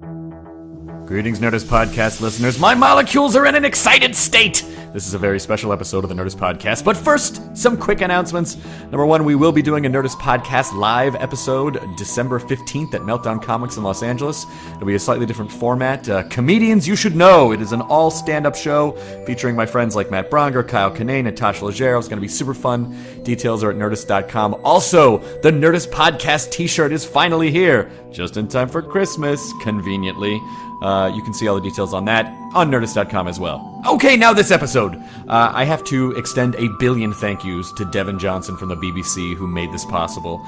Greetings, Nerdist Podcast listeners. My molecules are in an excited state. This is a very special episode of the Nerdist Podcast. But first, some quick announcements. Number one, we will be doing a Nerdist Podcast live episode December 15th at Meltdown Comics in Los Angeles. It'll be a slightly different format. Comedians You Should Know. It is an all stand-up show featuring my friends like Matt Bronger, Kyle Kinane, Natasha Leggero. It's going to be super fun. Details are at Nerdist.com. Also, the Nerdist Podcast t-shirt is finally here. Just in time for Christmas, conveniently. You can see all the details on that on Nerdist.com as well. Okay, now this episode. I have to extend a billion thank yous to Devin Johnson from the BBC who made this possible.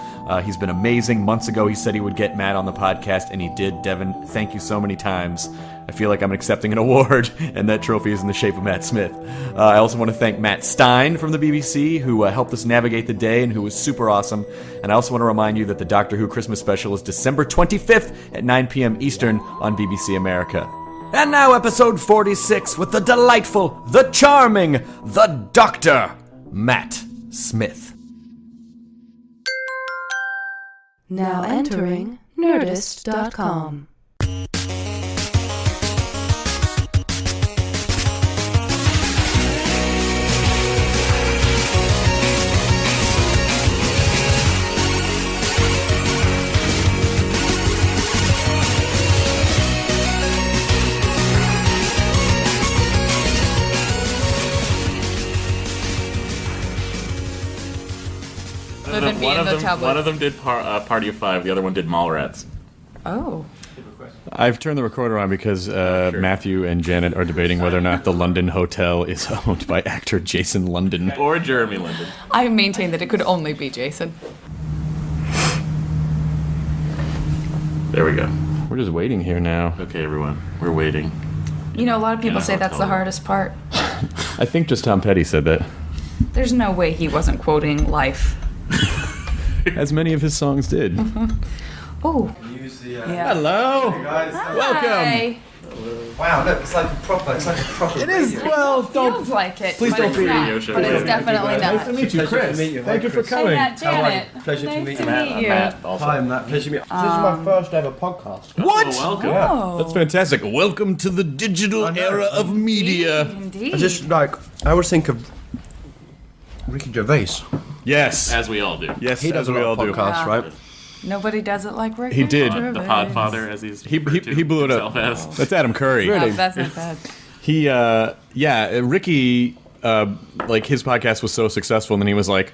He's been amazing. Months ago he said he would get Matt on the podcast, and he did. Devin, thank you so many times. I feel like I'm accepting an award, and that trophy is in the shape of Matt Smith. I also want to thank Matt Stein from the BBC, who helped us navigate the day and who was super awesome. And I also want to remind you that the Doctor Who Christmas special is December 25th at 9 p.m. Eastern on BBC America. And now episode 46 with the delightful, the charming, the Doctor, Matt Smith. Now entering Nerdist.com. One of them did Party of Five, the other one did Mallrats. Oh. I've turned the recorder on because Matthew and Janet are debating whether or not the London Hotel is owned by actor Jason London. Or Jeremy London. I maintain that it could only be Jason. There we go. We're just waiting here now. Okay, everyone. We're waiting. You know, a lot of people say that's the hardest part. I think just Tom Petty said that. There's no way he wasn't quoting Life. As many of his songs did. Oh. Yeah. Hello. Hey guys. Welcome. Hi. Wow, look, it's like a proper. It is. Well, don't. Feels like it. Please but don't it's be not, radio show. But it's Yeah. definitely Nice to not. meet you, Pleasure to Chris. meet you. Thank you for Chris. Hey, coming. Matt, Janet. Pleasure to nice meet to you. meet you. Matt also. Hi, Matt. Pleasure to meet you. This is my first ever podcast. What? Oh, welcome. Oh. That's fantastic. Welcome to the digital I know. era of media. Indeed. I always think of Ricky Gervais. Yes. As we all do. Yes, He does as a we lot all of do. podcasts, Yeah. right? Nobody does it like Rick. He did. The Podfather, as he's He referred to blew it up. himself as. That's Adam Curry. Really? Oh, that's not bad. He, Ricky, like his podcast was so successful, and then he was like,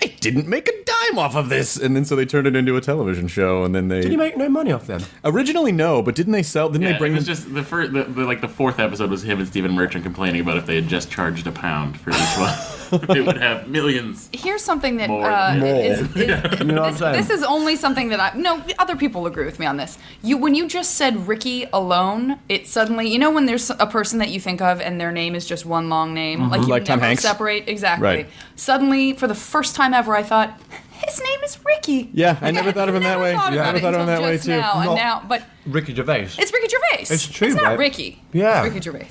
I didn't make a dime off of this, and then so they turned it into a television show, and then they Did he make no money off them? originally no, but didn't they sell? Didn't Yeah, they bring it was them? just the first, the fourth episode was him and Stephen Merchant complaining about if they had just charged £1 for each one, they would have millions. Here's something that More. is You know what I'm saying? this is only something that other people agree with me on this. When you just said Ricky alone, it suddenly, when there's a person that you think of and their name is just one long name, like you Like Tom never Hanks? separate exactly. Right. Suddenly, for the first time ever, I thought his name is Ricky. Yeah, I never thought of him that way. I Yeah, I never thought of him that way just too. Now, but Ricky Gervais. it's Ricky Gervais. It's true, It's not right? Ricky. Yeah. It's Ricky Gervais.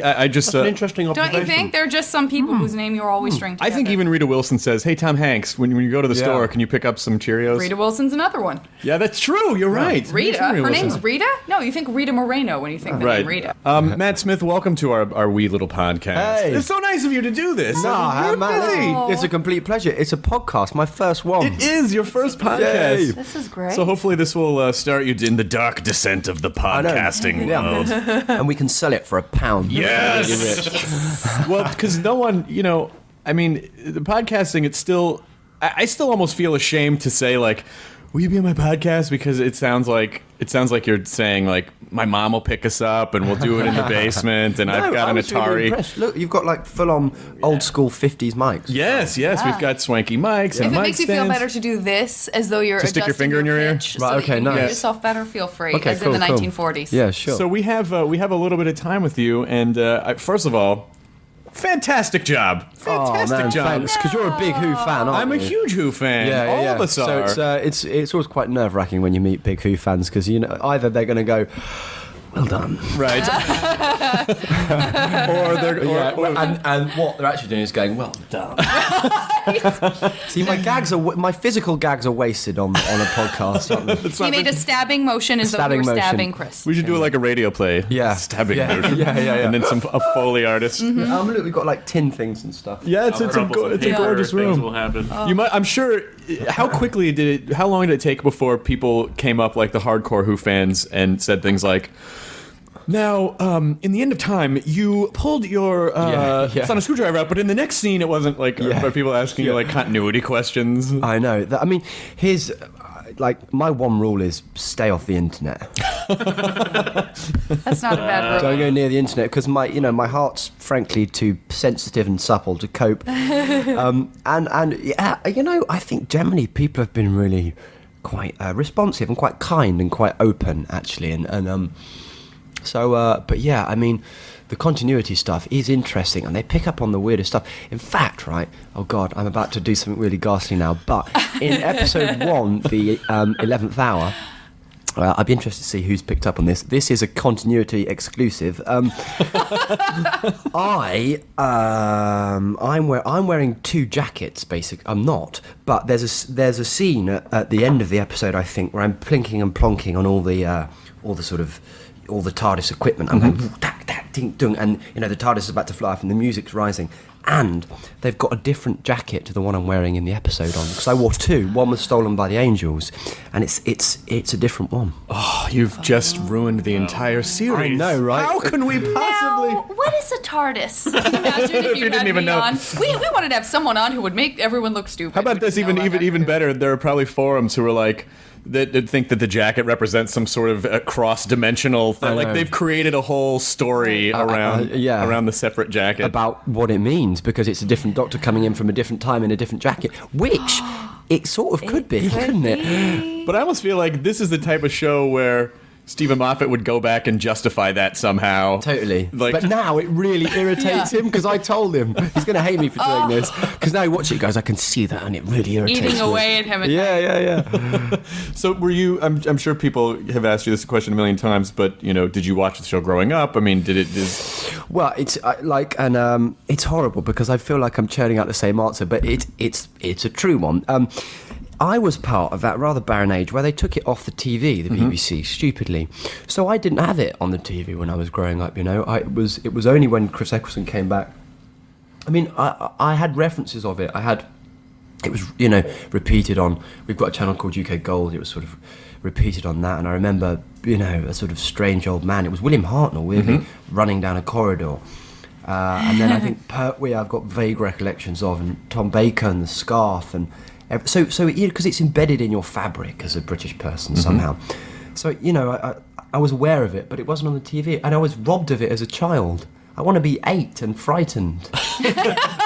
I just. That's an interesting Don't observation. you think? There are just some people whose name you're always string I together. think even Rita Wilson says, "Hey, Tom Hanks, when you go to the Yeah. store, can you pick up some Cheerios?" Rita Wilson's another one. Yeah, that's true. You're right. Rita? Her Wilson. name's Rita? No, you think Rita Moreno when you think the Right. name Rita. Matt Smith, welcome to our wee little podcast. Hey. It's so nice of you to do this. Nah, You're man, busy. it's a complete pleasure. It's a podcast, my first one. It is your first podcast. Yay. This is great. So hopefully this will start you in the dark descent of the know. podcasting Yeah. world. And we can sell it for £1. Yes. Well, because no one, I mean, the podcasting, it's still, I still almost feel ashamed to say, like, will you be on my podcast? Because it sounds like you're saying, like, my mom will pick us up and we'll do it in the basement and I've got I an was really Atari. impressed. Look, you've got like full-on old school 50s mics. Yes, we've got swanky mics if and it mic makes you feel stands. better to do this as though you're To stick your adjusting finger in your ear? pitch Right, so that okay, you can hear nice. yourself better, feel free, Okay, as cool, in the cool. 1940s. Yeah, sure. So we have a little bit of time with you, and first of all, fantastic job, fantastic job. Thanks, because you're a big Who fan, aren't I'm a you? huge Who fan. Yeah, All yeah. of us are. So it's always quite nerve-wracking when you meet big Who fans because either they're going to go, well done. Right. And what they're actually doing is going, well done. See, my physical gags are wasted on a podcast. Aren't they? He made a stabbing motion as though we were stabbing Chris. We should do like a radio play. Yeah. Stabbing Yeah. motion. Yeah. And then a Foley artist. Look, we've got like tin things and stuff. Yeah, it's a gorgeous Things room. will happen. You might. I'm sure. How long did it take before people came up, like the hardcore Who fans, and said things like, "Now, in the end of time, you pulled your sonic screwdriver out, but in the next scene, it wasn't like." Are people asking you like continuity questions? I know. I mean, here's like my one rule is stay off the internet. That's not a bad rule. Don't go near the internet because my heart's frankly too sensitive and supple to cope. And I think generally people have been really quite responsive and quite kind and quite open actually, but yeah, I mean, the continuity stuff is interesting, and they pick up on the weirdest stuff. In fact, right? Oh God, I'm about to do something really ghastly now. But in episode 1, the 11th hour. I'd be interested to see who's picked up on this. This is a continuity exclusive. I'm wearing 2 jackets, basically. I'm not, but there's a scene at the end of the episode, I think, where I'm plinking and plonking on all the TARDIS equipment. I'm going tack tack ding dung, and the TARDIS is about to fly off, and the music's rising. And they've got a different jacket to the one I'm wearing in the episode on, because I wore 2. One was stolen by the Angels, and it's a different one. Oh, you've just ruined the entire series. I know, right? How can we possibly? Now, what is a TARDIS? Can you imagine if you didn't had even me know. on? We wanted to have someone on who would make everyone look stupid. How about this? Even better. There are probably forums who are like, that think that the jacket represents some sort of cross-dimensional thing. Like they've created a whole story around the separate jacket. About what it means, because it's a different Doctor coming in from a different time in a different jacket, which it sort of could be, couldn't it? But I almost feel like this is the type of show where Stephen Moffat would go back and justify that somehow. Totally. Like, but now it really irritates him, because I told him he's going to hate me for doing this. Because now he watches it, he goes, I can see that, and it really irritates me. Eating away at him. Yeah. So were you? I'm sure people have asked you this question a million times, but did you watch the show growing up? I mean, Well, it's it's horrible because I feel like I'm churning out the same answer, but it's a true one. I was part of that rather barren age where they took it off the TV, the BBC, stupidly. So I didn't have it on the TV when I was growing up. It was only when Chris Eccleston came back. I mean, I had references of it. It was repeated on. We've got a channel called UK Gold. It was sort of repeated on that, and I remember a sort of strange old man. It was William Hartnell, weirdly, running down a corridor. And then I think Pertwee I've got vague recollections of, and Tom Baker and the scarf, and so because it's embedded in your fabric as a British person somehow. So I was aware of it, but it wasn't on the TV, and I was robbed of it as a child. I want to be 8 and frightened.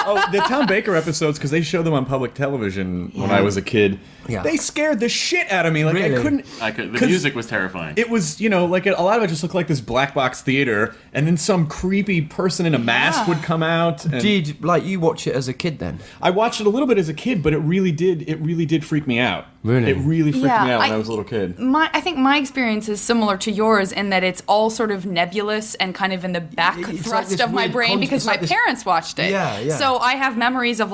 Oh, the Tom Baker episodes, because they showed them on public television when I was a kid. Yeah. They scared the shit out of me. Like really? I couldn't. The music was terrifying. It was, like a lot of it just looked like this black box theater, and then some creepy person in a mask would come out. And Did you watch it as a kid then? I watched it a little bit as a kid, but it really did freak me out. Really? It really freaked me out when I was a little kid. I think my experience is similar to yours in that it's all sort of nebulous and kind of in the back thrust of my brain because my parents watched it. Yeah. So I have memories of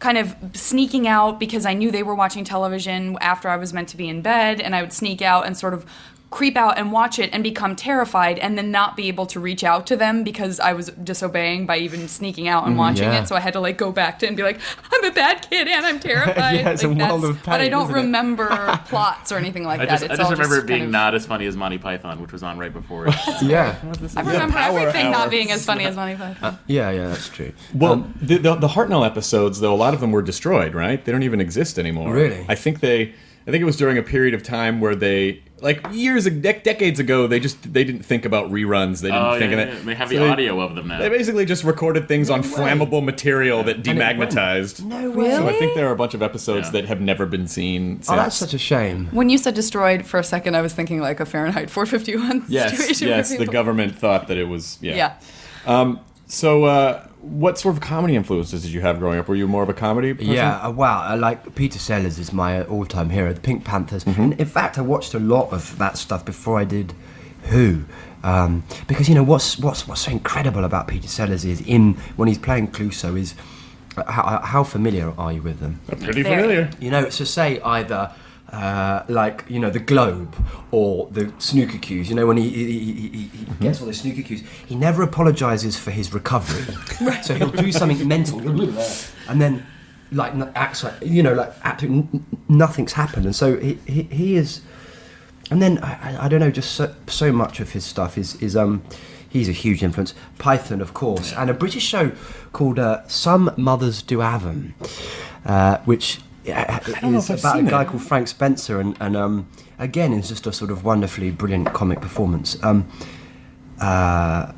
kind of sneaking out because I knew they were watching television after I was meant to be in bed, and I would sneak out and sort of creep out and watch it and become terrified and then not be able to reach out to them because I was disobeying by even sneaking out and watching it. So I had to go back to it and be like, I'm a bad kid and I'm terrified. It's a world of pain, but I don't isn't it? remember plots or anything like that. I just remember it being not as funny as Monty Python, which was on right before it. Yeah. I remember everything not being as funny as Monty Python. Yeah, that's true. Well, the Hartnell episodes, though, a lot of them were destroyed, right? They don't even exist anymore. Really? I think it was during a period of time where they, decades ago, they didn't think about reruns. They didn't think of it. They have the audio of them now. They basically just recorded things on flammable material that demagnetized. No way. So I think there are a bunch of episodes that have never been seen since. Oh, that's such a shame. When you said destroyed for a second, I was thinking like a Fahrenheit 451 situation. Yes, the government thought that it was, Yeah. So, what sort of comedy influences did you have growing up? Were you more of a comedy person? Yeah, I like Peter Sellers is my all-time hero, the Pink Panthers. And in fact, I watched a lot of that stuff before I did who. Because what's so incredible about Peter Sellers is when he's playing Clouseau is how familiar are you with them? Pretty familiar. So say either the Globe or the snooker cues. When he gets all the snooker cues, he never apologises for his recovery. So he'll do something mental, and then acts like absolutely nothing's happened, and so he is. And then I don't know, just so much of his stuff is he's a huge influence. Python, of course, and a British show called Some Mothers Do Have 'Em, which is about a guy called Frank Spencer, and again, it's just a sort of wonderfully brilliant comic performance. But I'd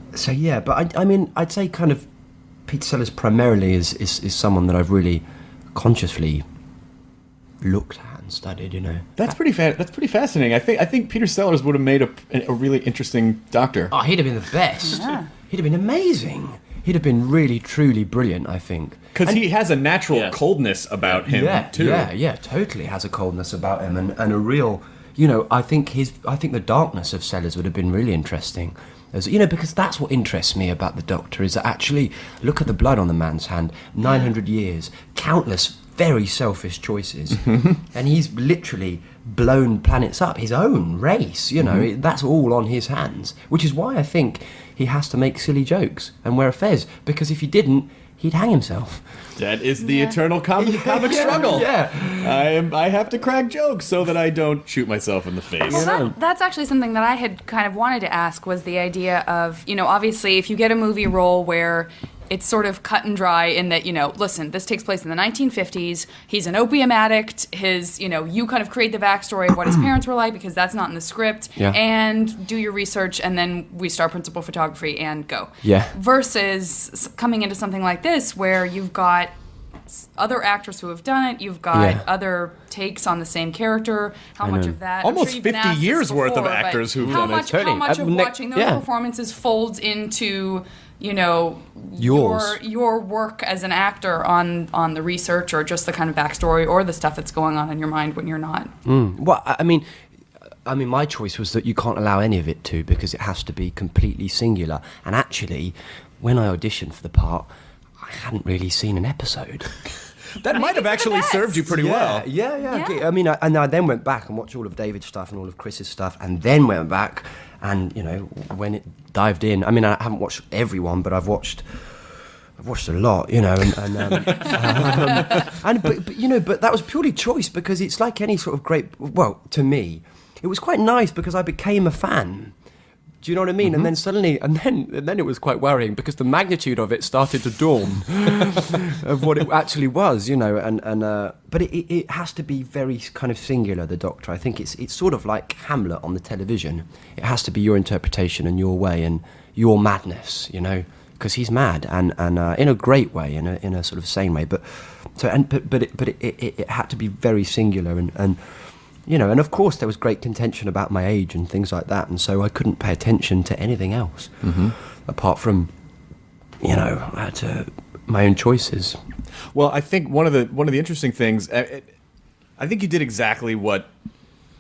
say kind of Peter Sellers primarily is someone that I've really consciously looked at and studied. That's pretty fascinating. I think Peter Sellers would have made a really interesting Doctor. Oh, he'd have been the best. Yeah. He'd have been amazing. He'd have been really, truly brilliant, I think. Because he has a natural coldness about him, too. Yeah, totally has a coldness about him, and a real, I think the darkness of Sellers would have been really interesting. Because that's what interests me about the Doctor, is that actually, look at the blood on the man's hand, 900 years, countless very selfish choices, and he's literally blown planets up, his own race, that's all on his hands, which is why I think he has to make silly jokes and wear a fez, because if he didn't, he'd hang himself. That is the eternal comic struggle. Yeah. I have to crack jokes so that I don't shoot myself in the face. Well, that's actually something that I had kind of wanted to ask, was the idea of, obviously if you get a movie role where it's sort of cut and dry in that, listen, this takes place in the 1950s. He's an opium addict. You kind of create the backstory of what his parents were like, because that's not in the script. Yeah. And do your research, and then we start principal photography and go. Yeah. Versus coming into something like this where you've got other actors who have done it. You've got other takes on the same character. How much of that? Almost I'm sure you've been 50 asked this years worth of before, actors but who've how done it. much, Totally. How much of watching those yeah. performances folds into Yours. your work as an actor on the research, or just the kind of backstory or the stuff that's going on in your mind when you're not? Well, I mean, my choice was that you can't allow any of it to, because it has to be completely singular. And actually, when I auditioned for the part, I hadn't really seen an episode. That might have actually served you pretty well. Yeah. I mean, and I then went back and watched all of David's stuff and all of Chris's stuff, and then went back and, when it dived in, I mean, I haven't watched everyone, but I've watched a lot, but that was purely choice, because it's like any sort of great, well, to me, it was quite nice because I became a fan. Do you know what I mean? And then suddenly, and then it was quite worrying, because the magnitude of it started to dawn of what it actually was, but it has to be very kind of singular, the Doctor. I think it's sort of like Hamlet on the television. It has to be your interpretation and your way and your madness, because he's mad and in a great way, in a sort of sane way. But it had to be very singular and. And of course there was great contention about my age and things like that, and so I couldn't pay attention to anything else apart from, to my own choices. Well, I think one of the interesting things, I think you did exactly what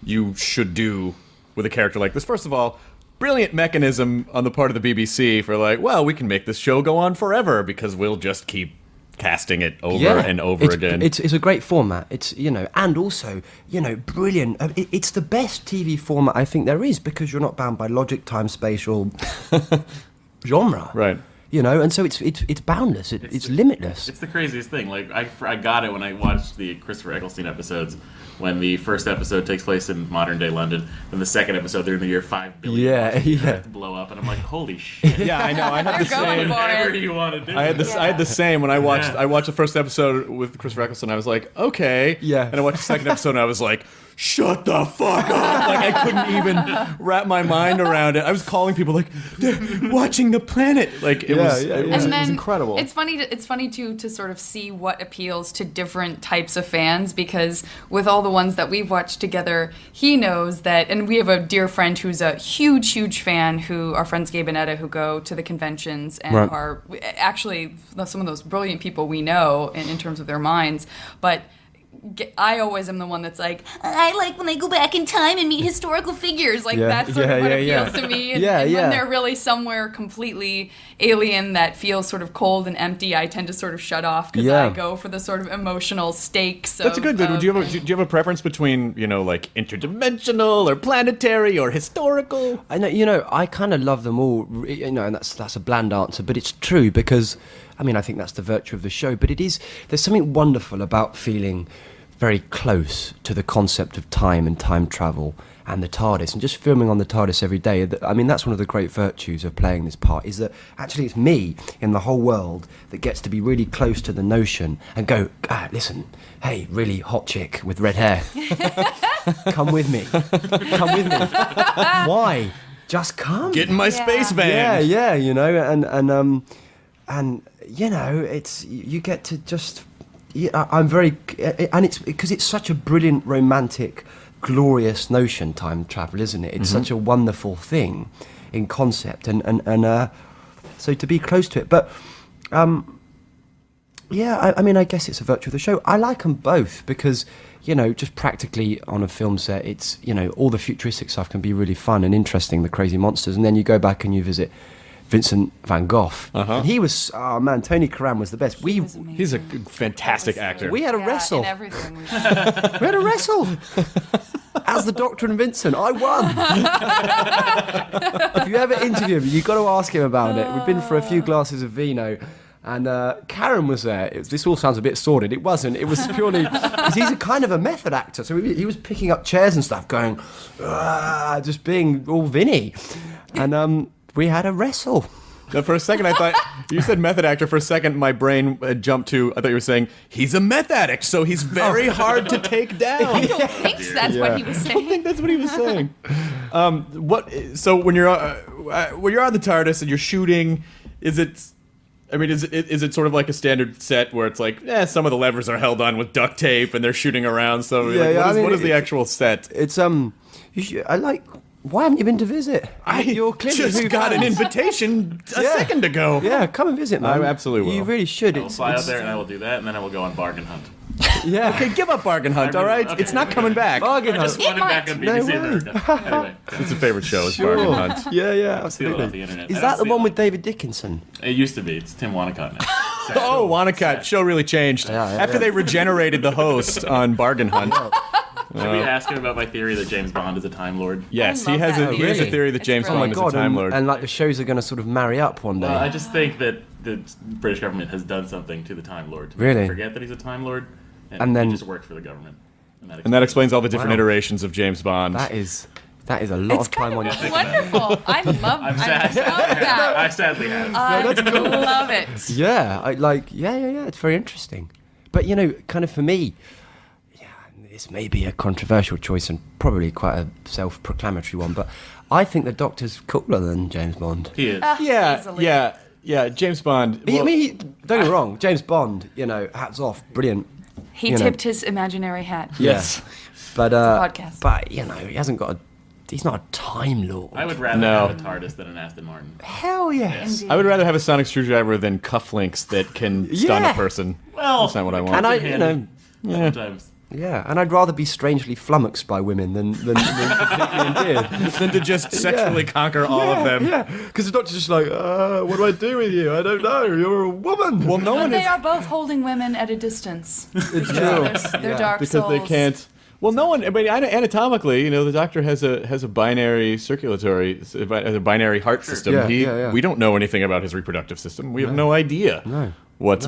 you should do with a character like this. First of all, brilliant mechanism on the part of the BBC for we can make this show go on forever, because we'll just keep casting it over and over again. It's a great format. It's and also brilliant. It's the best TV format I think there is, because you're not bound by logic, time, space, or genre. Right. And so it's boundless. It's limitless. It's the craziest thing. I got it when I watched the Christopher Eccleston episodes. When the first episode takes place in modern day London, and the second episode they're in the year 5 billion. Yeah. To blow up, and I'm like, holy shit. Yeah, I know. I had the They're going same. for it. Whatever you want to do. I had the same when I watched the first episode with Christopher Eccleston. I was like, okay. Yeah. And I watched the second episode, and I was like, shut the fuck up! I couldn't even wrap my mind around it. I was calling people they're watching the planet. It was incredible. It's funny too to sort of see what appeals to different types of fans, because with all the ones that we've watched together, he knows that, and we have a dear friend who's a huge fan, who our friends Gabe and Etta, who go to the conventions and are actually some of those brilliant people we know in terms of their minds, but I always am the one that's like, I like when they go back in time and meet historical figures. Like, Yeah, that's sort of what appeals to me. And, Yeah, and yeah. when they're really somewhere completely alien that feels sort of cold and empty, I tend to sort of shut off because Yeah. I go for the sort of emotional stakes. That's a good. Do you have a preference between like interdimensional or planetary or historical? I know, I kind of love them all, and that's a bland answer, but it's true because, I think that's the virtue of the show. But there's something wonderful about feeling very close to the concept of time and time travel and the TARDIS, and just filming on the TARDIS every day. That's one of the great virtues of playing this part, is that actually it's me in the whole world that gets to be really close to the notion and go, listen, hey, really hot chick with red hair, come with me. Why? Just come. Get in my space van. Yeah, and it's, you get to just, I'm very, and it's because it's such a brilliant, romantic, glorious notion, time travel, isn't it? It's such a wonderful thing in concept, and so to be close to it. But I guess it's a virtue of the show. I like them both because, just practically on a film set, it's, all the futuristic stuff can be really fun and interesting, the crazy monsters, and then you go back and you visit Vincent van Gogh. And he was, Tony Curran was the best. He's a fantastic actor. We had a wrestle. In everything. We had a wrestle. As the Doctor and Vincent, I won. If you ever interview him, you've got to ask him about it. We've been for a few glasses of vino, and Karen was there. This all sounds a bit sordid. It wasn't. It was purely because he's a kind of a method actor. So he was picking up chairs and stuff, going, just being all Vinny. And we had a wrestle. Now, for a second, I thought you said method actor. For a second, my brain jumped to. I thought you were saying he's a meth addict, so he's very hard to take down. I don't think that's what he was I saying. think that's what he was saying. So when you're on the TARDIS and you're shooting, is it sort of like a standard set where it's like, some of the levers are held on with duct tape and they're shooting around? So what is the actual set? It's why haven't you been to visit? You're clearly just got an invitation a second ago. Yeah, come and visit, man. I absolutely will. You really should. I will fly out there and I will do that, and then I will go on Bargain Hunt. Yeah. Okay, give up Bargain Hunt, all right? Okay. It's not coming back. Bargain I just Hunt. want it back on BBC America. Anyway, It's a favorite show. It's Sure. Bargain Hunt. Yeah, steal it off absolutely. the internet. Is I don't that the steal one it. with David Dickinson? It used to be. It's Tim Wanacott now. Sad. Oh, Wanacott. Show really changed. After they regenerated the host on Bargain Hunt. Should we ask him about my theory that James Bond is a Time Lord? Yes, I he love has that. he has a Really? theory that It's James brilliant. Bond is a Time Lord. and like the shows are going to sort of marry up one day. Well, I just think that the British government has done something to the Time Lord to make Really? him forget that he's a Time Lord, And then- he just worked for the government. And that explains all the different Wow. iterations of James Bond. that is a lot It's of time on kind your of wonderful. I love I'm I sad. love that. I sadly have. I love it. Yeah, it's very interesting. But kind of for me, this may be a controversial choice and probably quite a self-proclamatory one, but I think the Doctor's cooler than James Bond. He is. Easily. Yeah. James Bond. Don't get me wrong, James Bond, hats off, brilliant. He tipped his imaginary hat. Yes. But podcast. but he hasn't got he's not a Time Lord. I would rather No. have a TARDIS than an Aston Martin. Hell yes. I would rather have a sonic screwdriver than cufflinks that can stun a Yeah. person. Well, That's not what I want. And I, handy. Sometimes. yeah, and I'd rather be strangely flummoxed by women than completely endeared. than to just sexually conquer all of them. Yeah, because the Doctor's just like, what do I do with you? I don't know. You're a woman. Well, no one They is are both holding women at a distance. It's They're dark because souls. they can't. Well, no one. But anatomically, the Doctor has a binary a binary heart system. Yeah. We don't know anything about his reproductive system. We have no idea. What's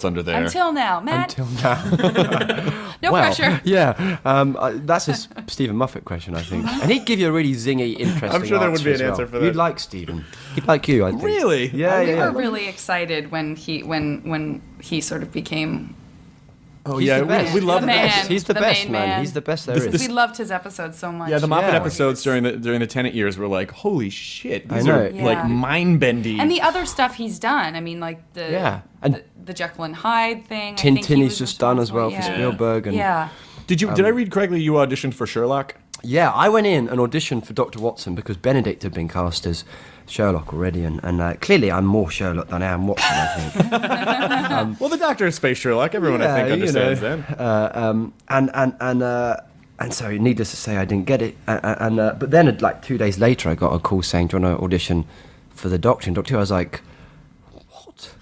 under there. Until now, Matt. Until now. No pressure. Yeah, that's a Stephen Moffat question, I think, and he'd give you a really zingy, interesting. I'm sure there would be as an well. answer for that. You'd like Stephen. He'd like you, I think. Really? Yeah, We yeah. were really excited when he sort of became. Oh He's yeah, the best. we love The that. man. He's the The best, main man. man. He's the best there This- is. this- We loved his episodes so much. Yeah, the Moffat Yeah. episodes during the Tennant years were like, holy shit, I these know. are like Yeah. mind bending. And the other stuff he's done. I mean, like the Yeah. And the Jekyll and Hyde thing. I think Tintin he he's was just done as well for responsible. Spielberg. And Yeah. Did I read correctly? You auditioned for Sherlock? Yeah, I went in and auditioned for Dr. Watson because Benedict had been cast as Sherlock already, and clearly I'm more Sherlock than I am Watson, I think. Well, the Doctor is Space Sherlock. Everyone, I think, understands that. And so, needless to say, I didn't get it. But then, like 2 days later, I got a call saying, "Do you want to audition for the Doctor?" And Doctor Who, I was like, "What?"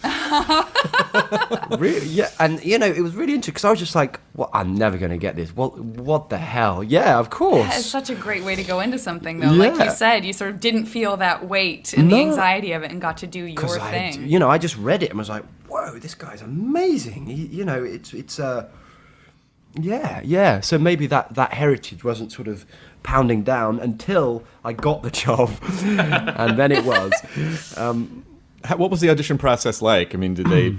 Really? Yeah. And it was really interesting because I was just like, "Well, I'm never going to get this. What the hell?" Yeah, of course. It's such a great way to go into something, though. Like you said, you sort of didn't feel that weight and the anxiety of it, and got to do your thing. I just read it and was like, "Whoa, this guy's amazing." Yeah. So maybe that heritage wasn't sort of pounding down until I got the job, and then it was. What was the audition process like? I mean, did they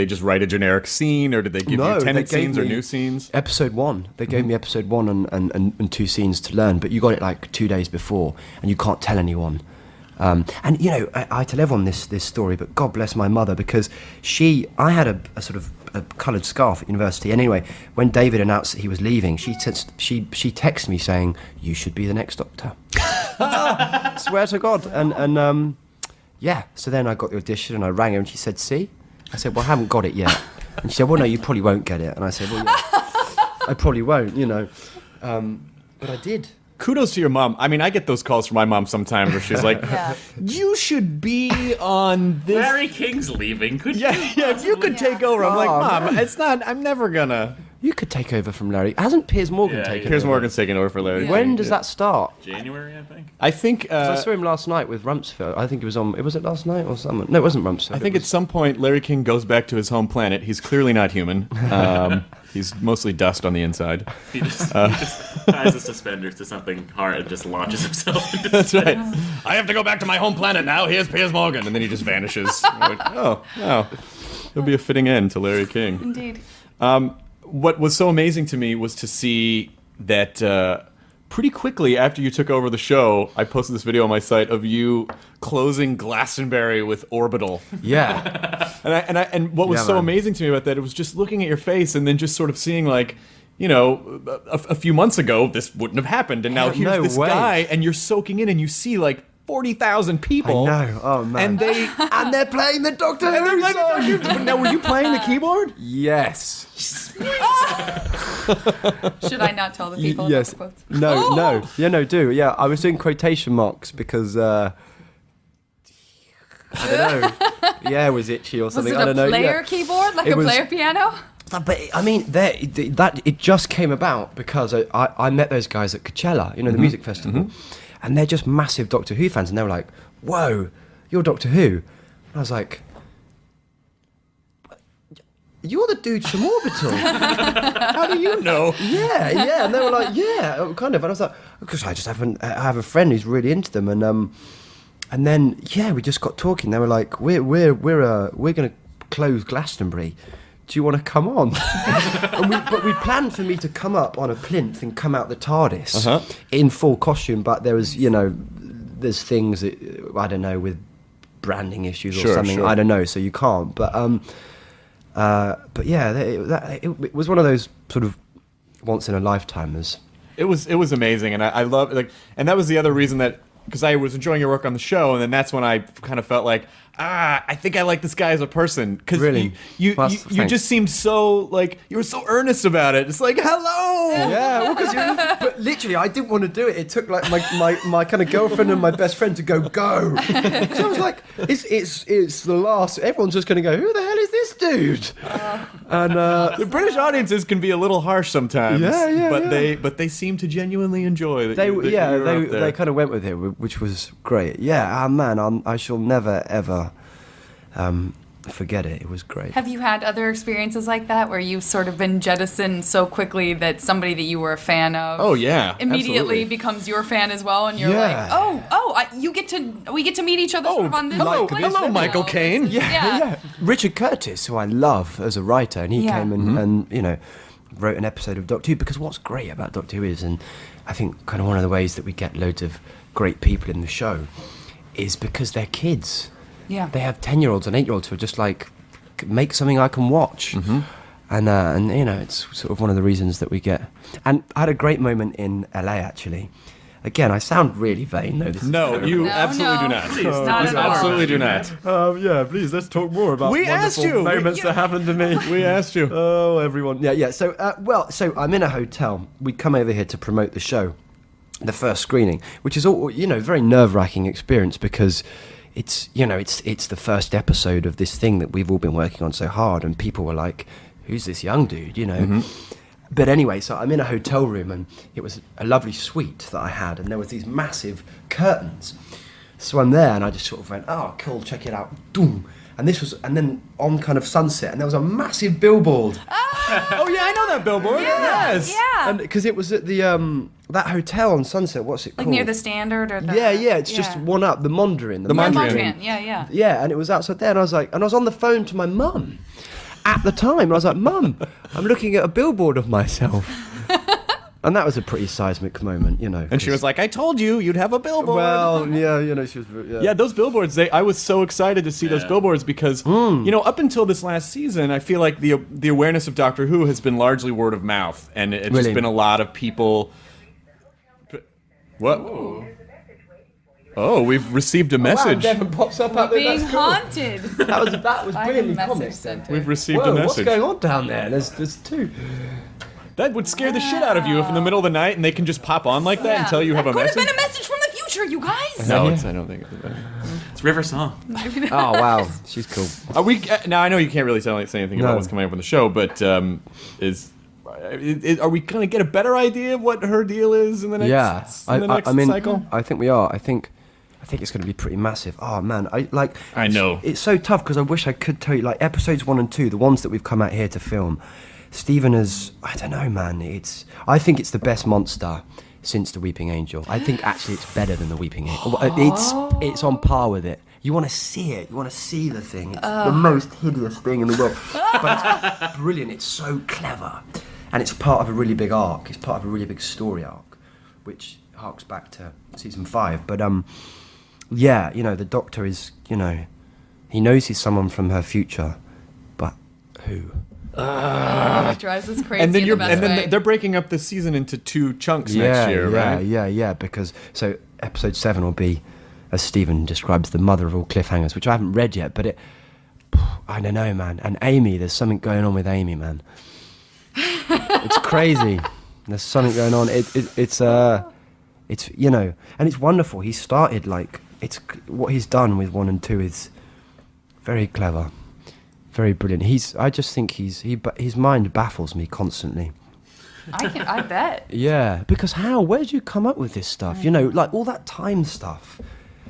just write a generic scene, or did they give you tenant scenes or new scenes? Episode 1. They gave me episode 1 and 2 scenes to learn, but you got it like 2 days before, and you can't tell anyone. I tell everyone this story, but God bless my mother, because I had a sort of a coloured scarf at university. Anyway, when David announced that he was leaving, she texted me saying, "You should be the next Doctor." Swear to God. So then I got the audition and I rang her and she said, "See?" I said, "Well, I haven't got it yet." And she said, "Well, no, you probably won't get it." And I said, "Well, yeah, I probably won't, but I did. Kudos to your mom. I mean, I get those calls from my mom sometimes where she's like, "You should be on this." Larry King's leaving. Could you? Yeah, if you could take over. I'm like, "Mom, it's not, I'm never gonna." You could take over from Larry. Hasn't Piers Morgan taken over? Piers Morgan's taking over for Larry. When does that start? January, I think. I think... 'Cause I saw him last night with Rumsfeld. I think it was on... Was it last night or something? No, it wasn't Rumsfeld. I think at some point Larry King goes back to his home planet. He's clearly not human. He's mostly dust on the inside. He just ties his suspenders to something hard and just launches himself into That's space. right. I have to go back to my home planet now. Here's Piers Morgan. And then he just vanishes. Like, oh. It'll be a fitting end to Larry King. Indeed. What was so amazing to me was to see that pretty quickly after you took over the show, I posted this video on my site of you closing Glastonbury with Orbital. Yeah. And what was so amazing to me about that, it was just looking at your face and then just sort of seeing like, a few months ago this wouldn't have happened, and now here's this guy, and you're soaking in, and you see like 40,000 people. I know. Oh man. And they're playing the Doctor Who song. Now, were you playing the keyboard? Yes. Should I not tell the people Yes. about the quotes? No. Yeah, no, do. Yeah, I was doing quotation marks because I don't know. Yeah, it was itchy or something. Was it I don't know. a player keyboard, like It a was- player piano? But I mean, it just came about because I met those guys at Coachella, the music festival, and they're just massive Doctor Who fans, and they were like, "Whoa, you're Doctor Who?" And I was like, "You're the dude from Orbital." How do you know? Yeah, and they were like, "Yeah, kind of," and I was like, "Because I have a friend who's really into them," and then we just got talking. They were like, "We're going to close Glastonbury. Do you want to come on?" But we planned for me to come up on a plinth and come out the TARDIS in full costume, but there was, there's things that, I don't know, with branding issues or something. Sure. I don't know, so you can't. But yeah, it was one of those sort of once in a lifetimers. It was amazing, and I love and that was the other reason that, because I was enjoying your work on the show, and then that's when I kind of felt like, I think I like this guy as a person, because really? you just seemed so, like, you were so earnest about it. It's like, hello. Yeah, well, but literally, I didn't want to do it. It took like my kind of girlfriend and my best friend to go. Because I was like, it's the last. Everyone's just going to go, who the hell is this dude? And the British audiences can be a little harsh sometimes. Yeah. But they seem to genuinely enjoy that. They kind of went with it, which was great. Yeah, man, I shall never ever forget it. It was great. Have you had other experiences like that where you've sort of been jettisoned so quickly that somebody that you were a fan of immediately absolutely. becomes your fan as well, and you're like, we get to meet each other sort of on this. Hello, Michael Caine. Yeah. Richard Curtis, who I love as a writer, and he came and wrote an episode of Doctor Who, because what's great about Doctor Who is, and I think kind of one of the ways that we get loads of great people in the show is because they're kids. Yeah. They have 10-year-olds and 8-year-olds who are just like, make something I can watch. And you know, it's sort of one of the reasons that we get. And I had a great moment in LA actually. Again, I sound really vain. No, this No, is you No, absolutely no. do not. Please, Not You at all. absolutely do not. yeah, please let's talk more about We asked you. moments that happened to me. We asked you. Oh, everyone. Yeah. So, so I'm in a hotel. We'd come over here to promote the show, the first screening, which is all, you know, very nerve-wracking experience because it's, you know, it's the first episode of this thing that we've all been working on so hard, and people were like, "Who's this young dude?" You know. But anyway, so I'm in a hotel room, and it was a lovely suite that I had, and there was these massive curtains. So I'm there, and I just sort of went, "Oh, cool, check it out." Boom. And then on kind of sunset, and there was a massive billboard. Oh yeah, I know that billboard. Yes. Yeah. And because it was at the that hotel on Sunset, what's it Like called? near the Standard or the... Yeah, it's just one up, the Mondrian. The Mondrian. Mondrian, yeah. Yeah, and it was outside there, and I was on the phone to my mum at the time, and I was like, "Mum, I'm looking at a billboard of myself." And that was a pretty seismic moment, you know. And she was like, "I told you you'd have a billboard." "Well, yeah, you know, she was, Yeah, those billboards. I was so excited to see those billboards because you know, up until this last season, I feel like the awareness of Doctor Who has been largely word of mouth, and it's Really? just been a lot of people. What? Oh, we've received a message. Devon pops up out there. Being That's cool. haunted. That was I have a brilliantly message comic. sent We've in. received a Whoa, message. what's going on down there? There's two. That would scare the shit out of you if in the middle of the night and they can just pop on like that and tell you have a Could have message. been a message from the future, you guys. No, Yeah. I don't think it's. It's River Song. Oh wow, she's cool. Are we now? I know you can't really say anything about No. what's coming up on the show, but are we going to get a better idea of what her deal is in the next? Yeah, in the next I mean, cycle. I think we are. I think it's going to be pretty massive. Oh man, I know. It's so tough because I wish I could tell you, like episodes 1 and 2, the ones that we've come out here to film. Stephen is, I don't know, man. I think it's the best monster since the Weeping Angel. I think actually it's better than the Weeping Angel. It's on par with it. You want to see it. You want to see the thing. It's the most hideous thing in the world. But it's brilliant. It's so clever. And it's part of a really big arc. It's part of a really big story arc, which harks back to season 5. But yeah, you know, the Doctor is, you know, he knows he's someone from her future, but who? It drives us crazy And then in the best way. they're breaking up the season into 2 chunks next year, right? Yeah, because so episode 7 will be, as Stephen describes, the mother of all cliffhangers, which I haven't read yet, but I don't know, man. And Amy, there's something going on with Amy, man. It's crazy. There's something going on. It's you know, and it's wonderful. He started what he's done with 1 and 2 is very clever, very brilliant. I just think his mind baffles me constantly. I bet. Yeah, because where did you come up with this stuff? You know, like all that time stuff.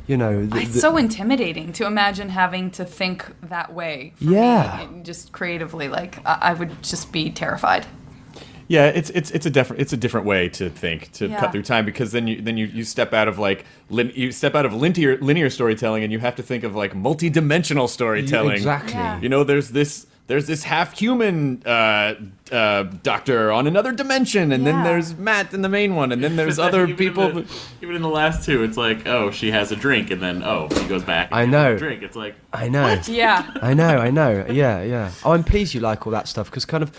You know, It's so intimidating to imagine having to think that way. For Yeah. me, just creatively, like I would just be terrified. Yeah, it's a different way to think, to Yeah. cut through time, because then you step out of like linear storytelling, and you have to think of like multi-dimensional storytelling. Exactly. Yeah. You know, there's this half human doctor on another dimension, and then Yeah. there's Matt in the main one, and then there's other people. Even in the last 2, it's like, oh, she has a drink, and then he goes back. And I gets know. a drink. It's like, I know. Yeah. I know. Yeah. Oh, I'm pleased you like all that stuff because kind of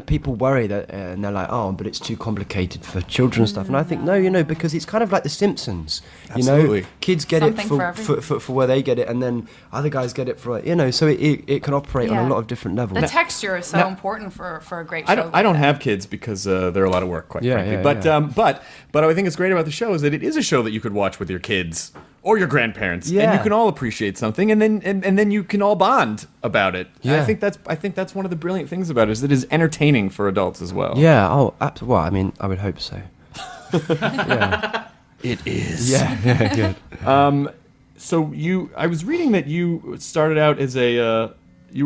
people worry that and they're like, oh, but it's too complicated for children stuff. And I think no, you know, because it's kind of like The Simpsons. You know, Absolutely. kids get Something it for everyone. for where they get it, and then other guys get it for so it can operate on a Yeah. lot of different levels. The texture is so important for a great show. I don't have kids because they're a lot of work, quite Yeah, frankly. yeah, but yeah. but what I think is great about the show is that it is a show that you could watch with your kids or your grandparents, and Yeah. you can all appreciate something, and then you can all bond about it. And Yeah. I think that's one of the brilliant things about it, is that it is entertaining for adults as well. Yeah. Oh, well, I mean, I would hope so. Yeah. It is. Yeah. Good. So I was reading that you started out as you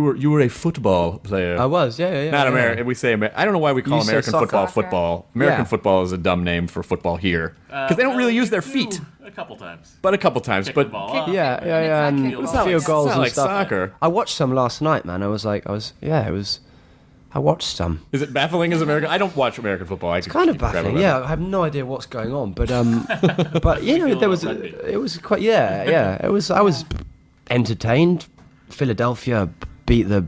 were a football player. I was. Yeah. Not yeah. American. We say I don't know why we call You say American soccer. football Soccer. football. American Yeah. football is a dumb name for football here because they don't really use their feet, a couple times. but a couple times. Kick But the ball up. Yeah, not and kickball. It's field not goals and like stuff. soccer. I watched some last night, man. I watched some. is it baffling as American? I don't watch American football. I could Kind of keep crap baffling. about Yeah, it. I have no idea what's going on, but but you know, feel there was about rugby. it was quite I was entertained. Philadelphia beat the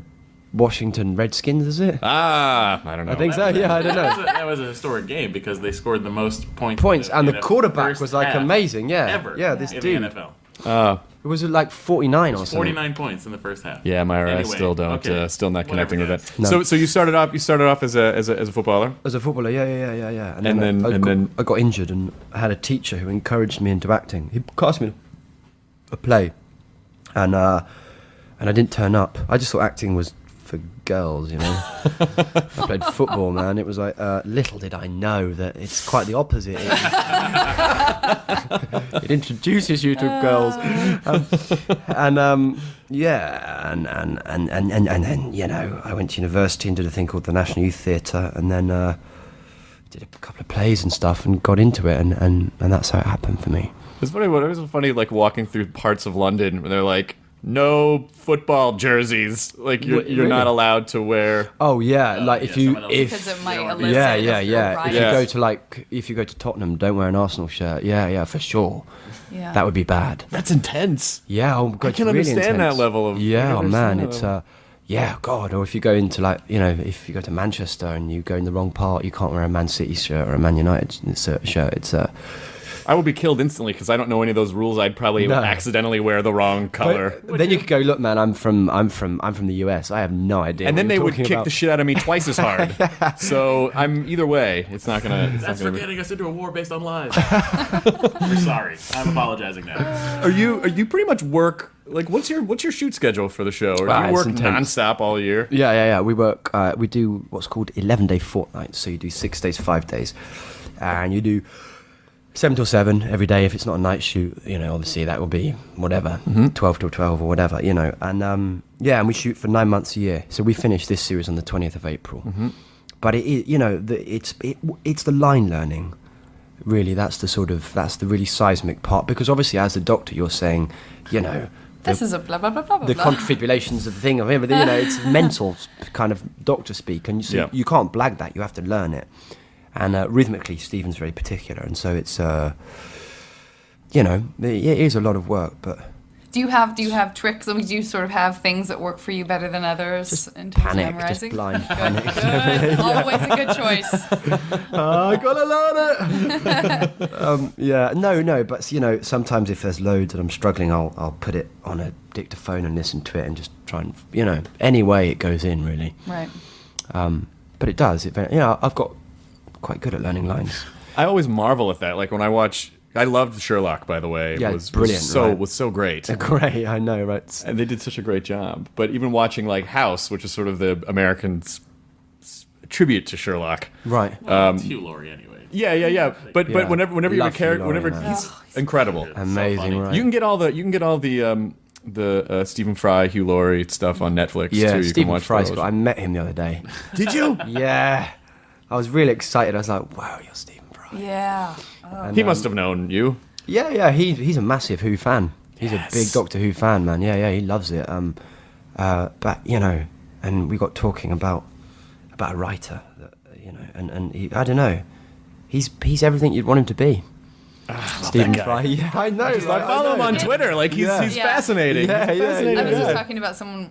Washington Redskins, is it? I don't know. I think so. Yeah, I don't know. That was a historic game because they scored the most points. And in the a quarterback first was like half amazing. Yeah, ever. yeah. This in dude. the NFL. It was like 49 or something. 49 points in the first half. Yeah, Myra, I Anyway, still don't, okay. still not Whatever, connecting with guys. that. No. So you started off as a footballer. As a footballer, yeah. And then- I got injured, and I had a teacher who encouraged me into acting. He cast me a play, and I didn't turn up. I just thought acting was for girls, you know. I played football, man. It was like little did I know that it's quite the opposite. It introduces you to girls, and then you know I went to university and did a thing called the National Youth Theatre, and then did a couple of plays and stuff, and got into it, and that's how it happened for me. It's funny. It was funny, like walking through parts of London where they're like, no football jerseys. Like you're Really? not allowed to wear. Oh yeah, like yeah, if you someone else- if Because it might Yeah, elicit yeah. a riot. If you go to if you go to Tottenham, don't wear an Arsenal shirt. Yeah, for sure. Yeah. That would be bad. That's intense. Yeah, oh God, I it's can really understand intense. that level of. I Yeah, can oh man, understand it's that level. yeah, God. Or if you go into if you go to Manchester and you go in the wrong part, you can't wear a Man City shirt or a Man United shirt. It's I would be killed instantly because I don't know any of those rules. I'd probably No. accidentally wear the wrong color. But then you could go, look, man, I'm from the US. I have no idea. And what then you're they would talking kick about. the shit out of me twice as hard. So I'm either way. It's not gonna. That's for getting us into a war based on lies. We're sorry. I'm apologizing now. Are you pretty much work like what's your shoot schedule for the show? Or do Ah, you it's work intense. nonstop all year? Yeah. We work. We do what's called 11-day fortnights. So you do 6 days, 5 days, and you do 7 till 7 every day. If it's not a night shoot, obviously that will be whatever, 12 till 12 or whatever, And and we shoot for 9 months a year. So we finish this series on the 20th of April. But it's the line learning. Really, that's the really seismic part, because obviously as a doctor you're saying, This is a blah blah blah blah blah. the confibulations of the thing of everything, it's mental kind of doctor speak, and so Yeah. you can't blag that. You have to learn it, and rhythmically, Stephen's very particular, and so it's it is a lot of work, but Do you have tricks? I mean, do you sort of have things that work for you better than others in terms panic, of memorizing? just blind Good, panic. good. Always a good choice. I gotta learn it. No, but sometimes if there's loads and I'm struggling, I'll put it on a dictaphone and listen to it and just try and any way it goes in really. Right. But it does. I've got quite good at learning lines. I always marvel at that. Like when I loved Sherlock, by the way. Yeah, It was brilliant, right? was so great. Great, I know, right? And they did such a great job. But even watching like House, which is sort of the Americans' tribute to Sherlock. Right. It's Hugh Laurie anyway. Yeah. But Yeah. whenever you Love care, Hugh Laurie, whenever man. he's incredible. Amazing, funny. right? You can get all the Stephen Fry, Hugh Laurie stuff on Netflix Yeah, too. You can Stephen watch Fry's those. got. I met him the other day. Did you? Yeah, I was really excited. I was like, "Wow, you're Stephen Fry." Yeah. And, He must have known you. Yeah. He's a massive Who fan. He's a big Doctor Who fan, man. Yeah. He loves it. But and we got talking about a writer, that, and he, I don't know. He's everything you'd want him to be. Stephen Fry. Yeah, I know. I follow him on Twitter. Like he's Yeah. Yeah. fascinating. Yeah, He's yeah, fascinating. I was just Yeah. talking about someone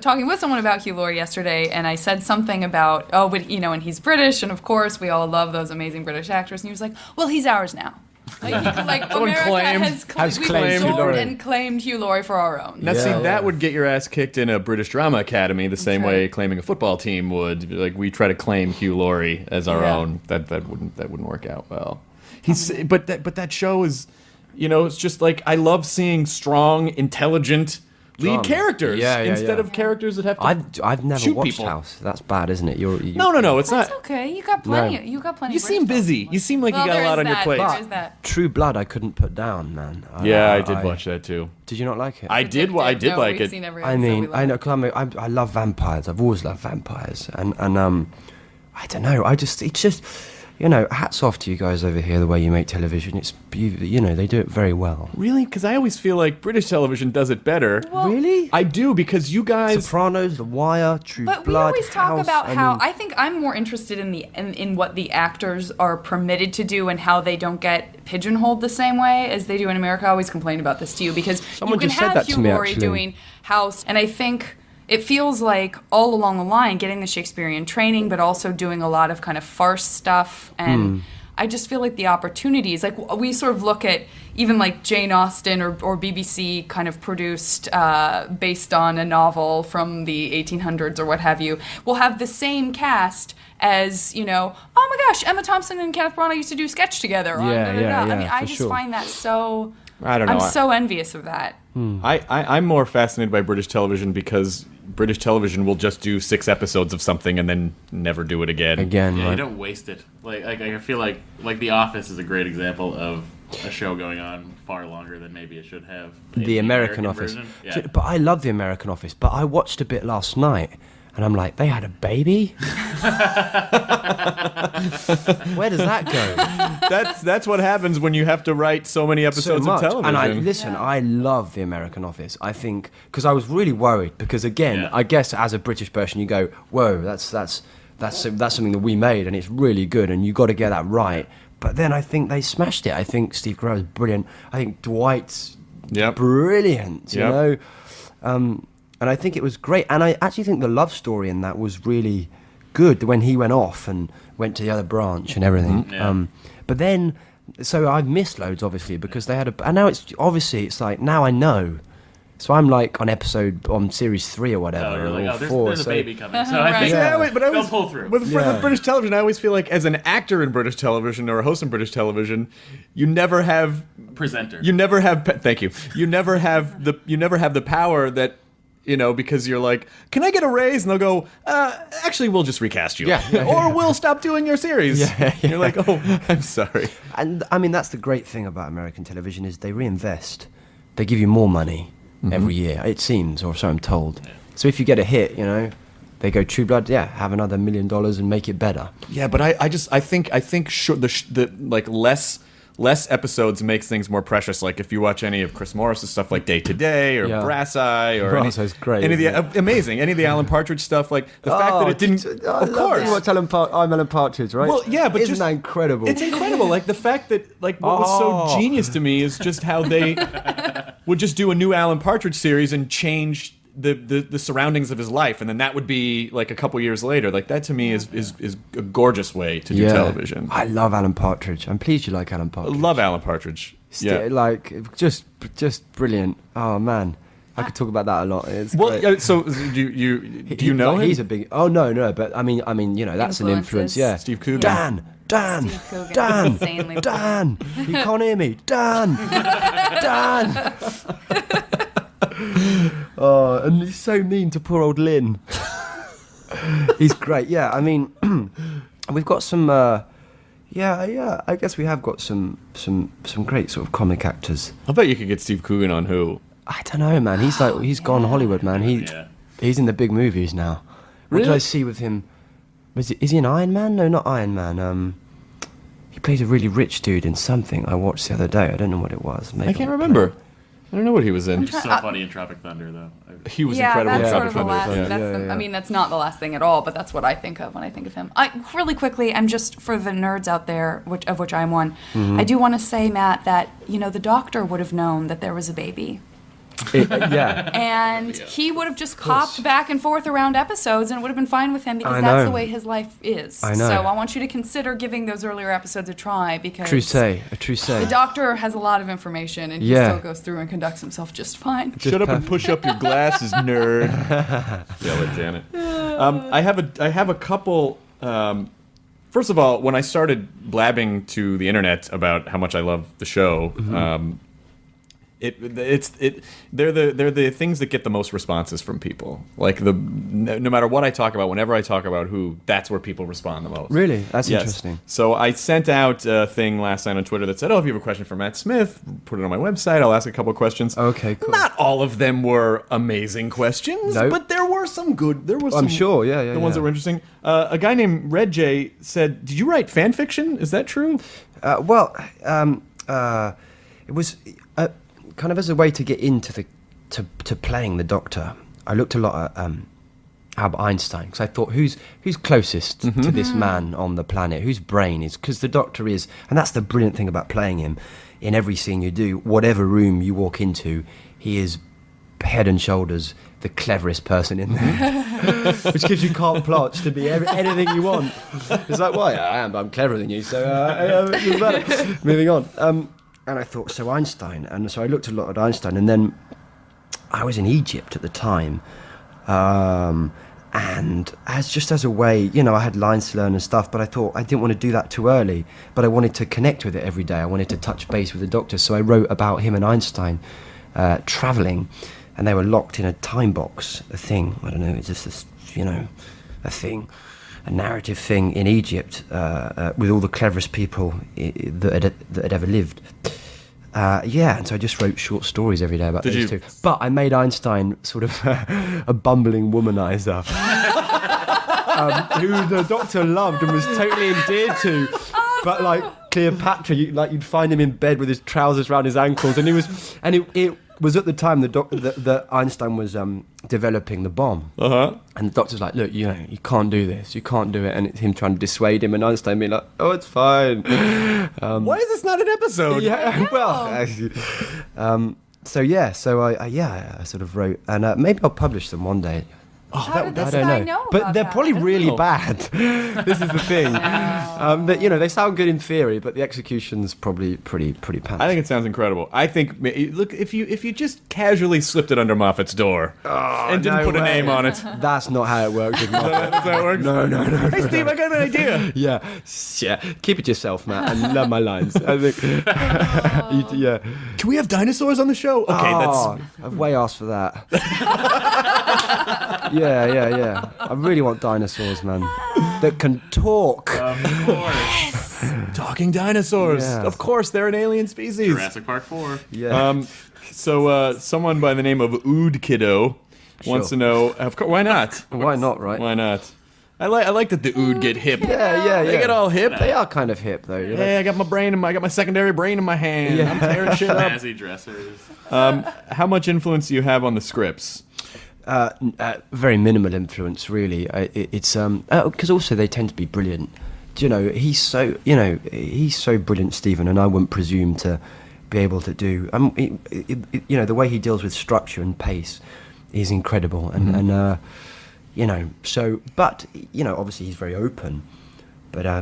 talking with someone about Hugh Laurie yesterday, and I said something about and he's British, and of course we all love those amazing British actors, and he was like, well, he's ours now. Like Someone America claimed- has we've claimed absorbed Hugh Laurie. and claimed Hugh Laurie for our own. Now, see, Yeah. that would get your ass kicked in a British Drama Academy the same right. way claiming a football team would. Like we try to claim Hugh Laurie as our Yeah. own. That wouldn't work out well. But that show is, it's just like I love seeing strong, intelligent lead Drama. characters Yeah, instead yeah. of characters that have to. I've never shoot watched people. House. That's bad, isn't it? You No, it's That's not. okay. You got plenty. No. You got plenty. You seem British busy. stuff. You seem like Well, you got a there lot is on your that. plate. There is that. True Blood, I couldn't put down, man. Yeah, I did watch that too. Did you not like it? I did. I did No, like we've it. seen every I episode. mean, We love I know, it. 'cause I love vampires. I've always loved vampires, and I don't know. It's just, hats off to you guys over here. The way you make television, it's beautiful. They do it very well. Really? Because I always feel like British television does it better. Really? I do because you guys. Sopranos, The Wire, True But we Blood. always talk House, about how mean, I think I'm more interested in what the actors are permitted to do and how they don't get pigeonholed the same way as they do in America. I always complain about this to you because Someone you can just said have that to Hugh me, Laurie actually. doing House, and I think it feels like all along the line getting the Shakespearean training, but also doing a lot of kind of farce stuff. And I just feel like the opportunities, like we sort of look at even like Jane Austen or BBC kind of produced based on a novel from the 1800s or what have you, will have the same cast as, you know, oh my gosh, Emma Thompson and Kenneth Branagh used to do sketch together. Yeah, I mean, I for just sure. find that so... I don't know. I'm so envious of that. I'm more fascinated by British television because British television will just do 6 episodes of something and then never do it again. Yeah, right? you don't waste it. Like I feel like The Office is a great example of a show going on far longer than maybe it should have. The American Office. version. Yeah. But I love the American Office. But I watched a bit last night, and I'm like, they had a baby. Where does that go? That's what happens when you have to write so many episodes So of much. television. And I love the American Office. I think because I was really worried because again, Yeah. I guess as a British person, you go, whoa, that's something that we made, and it's really good, and you got to get that right. But then I think they smashed it. I think Steve Carell's brilliant. I think Dwight's Yep. brilliant. You Yep. know. And I think it was great. And I actually think the love story in that was really good when he went off and went to the other branch and everything. Yeah. But then, so I've missed loads, obviously, because they had and now it's like, now I know. So I'm like on series 3 or whatever. Oh, you're like, or there's 4. a so baby coming. So Right. I think Yeah. But I they'll always pull through. With Yeah. British television, I always feel like as an actor in British television or a host in British television, you never have Presenter. Thank you. You never have the power that, you know, because you're like, can I get a raise? And they'll go, actually, we'll just recast you. Yeah. Or we'll stop doing your series. Yeah. And you're like, oh, I'm sorry. And I mean, that's the great thing about American television is they reinvest. They give you more money every year, it seems, or so I'm told. So if you get a hit, you know, they go True Blood, have another $1 million and make it better. Yeah, but I think the like less episodes makes things more precious. Like if you watch any of Chris Morris's stuff, like Day to Day or Yeah. Brass Eye, or Brass Eye's great, any of isn't the amazing, any of the Alan Partridge stuff, like the fact that it didn't. Of course, I'm Alan Partridge, right? Well, yeah, but isn't just- that incredible? it's incredible. Like the fact that like what was so genius to me is just how they would just do a new Alan Partridge series and change the surroundings of his life, and then that would be like a couple years later. Like that to me is a gorgeous way to do television. I love Alan Partridge. I'm pleased you like Alan I Partridge. love Alan Partridge. Yeah. Like just brilliant. Oh man, I could talk about that a lot. It's Well, great. so do you know him? He's a big. Oh no, but I mean, you know, that's an influence. Influences. Yeah, Steve Coogan. Dan, Steve Coogan. Dan, Insanely Dan. You can't hear me, Dan, Dan. Oh, and he's so mean to poor old Lynn. He's great. Yeah, I mean, we've got some. Yeah. I guess we have got some great sort of comic actors. I bet you could get Steve Coogan on Who. I don't know, man. He's gone Hollywood, man. He's in the big movies now. What did Really? I see with him? Is he in Iron Man? No, not Iron Man. He plays a really rich dude in something I watched the other day. I don't know what it was. Maybe I can't I'll remember. I don't know what he was in. So funny in Tropic Thunder, though. He was Yeah, incredible. that's in sort of Tropic the Thunder. last. Yeah. That's Yeah. I mean, that's not the last thing at all, but that's what I think of when I think of him. Really quickly, I'm just for the nerds out there, of which I'm one. I do want to say, Matt, that the doctor would have known that there was a baby. Yeah. And he would have just copped back and forth around episodes, and it would have been fine with him because I that's know. the way his life is. I know. So I want you to consider giving those earlier episodes a try because A true say. the doctor has a lot I have and he Yeah. still goes through and conducts himself just fine. Shut up and push up your glasses, nerd. Yell at Janet. I have a couple. First of all, when I started blabbing to the internet about how much I love the show, they're the things that get the most responses from people. Like no matter what I talk about, whenever I talk about Who, that's where people respond the most. Really? That's Yes. interesting. So I sent out a thing last night on Twitter that said, "Oh, if you have a question for Matt Smith, put it on my website. I'll ask a couple of questions." Okay, cool. Not all of them were amazing questions, Nope. but there were some good. There was. I'm some, sure, yeah, The ones that were interesting. A guy named Red J said, "Did you write fan fiction? Is that true?" It was kind of as a way to get into to playing the Doctor. I looked a lot at Albert Einstein because I thought, who's closest to this man on the planet? Whose brain is? Because the Doctor is, and that's the brilliant thing about playing him. In every scene you do, whatever room you walk into, he is head and shoulders the cleverest person in there, which gives you carte blanche to be anything you want. It's like, well, yeah, I am, but I'm cleverer than you, so it's better. Moving on. And I thought, so Einstein, and so I looked a lot at Einstein, and then I was in Egypt at the time, and as a way, I had lines to learn and stuff, but I thought I didn't want to do that too early, but I wanted to connect with it every day. I wanted to touch base with the doctor, so I wrote about him and Einstein travelling, and they were locked in a time box, a thing, I don't know, it's just this, a thing, a narrative thing in Egypt with all the cleverest people that had ever lived. And so I just wrote short stories every day about those two. But I made Einstein sort of a bumbling womanizer who the doctor loved and was totally endeared to. But like Cleopatra, you'd find him in bed with his trousers around his ankles, and it was at the time that Einstein was developing the bomb. And the doctor's like, look, you can't do this, you can't do it, and it's him trying to dissuade him, and Einstein being like, oh, it's fine. Why is this not an episode? Yeah, well, so I sort of wrote, and maybe I'll publish them one day. How did this I don't guy know, know but about they're that? probably really bad. This is the thing. That they sound good in theory, but the execution's probably pretty pants. I think it sounds incredible. I think, look, if you just casually slipped it under Moffat's door and didn't put a name on it. That's not how it works. With Moffat. That's how it works? No. Hey, Steve, I got an idea. Yeah. Keep it to yourself, Matt, and learn my lines. I think. Yeah. Can we have dinosaurs on the show? Okay, I've way asked for that. Yeah. I really want dinosaurs, man, that can talk. Of course. talking dinosaurs. Yeah. Of course, they're an alien species. Jurassic Park 4. Yeah. So someone by the name of Ood Kiddo wants to know. Of course, why not? Why not, right? Why not? I like that the Ood get hip. Yeah. They get all hip. They are kind of hip, though. Hey, I got my secondary brain in my hand. Yeah. I'm tearing shit up. Snazzy dressers. How much influence do you have on the scripts? Very minimal influence, really. It's because also they tend to be brilliant. He's so brilliant, Stephen, and I wouldn't presume to be able to do. The way he deals with structure and pace is incredible, and So, but obviously he's very open. But I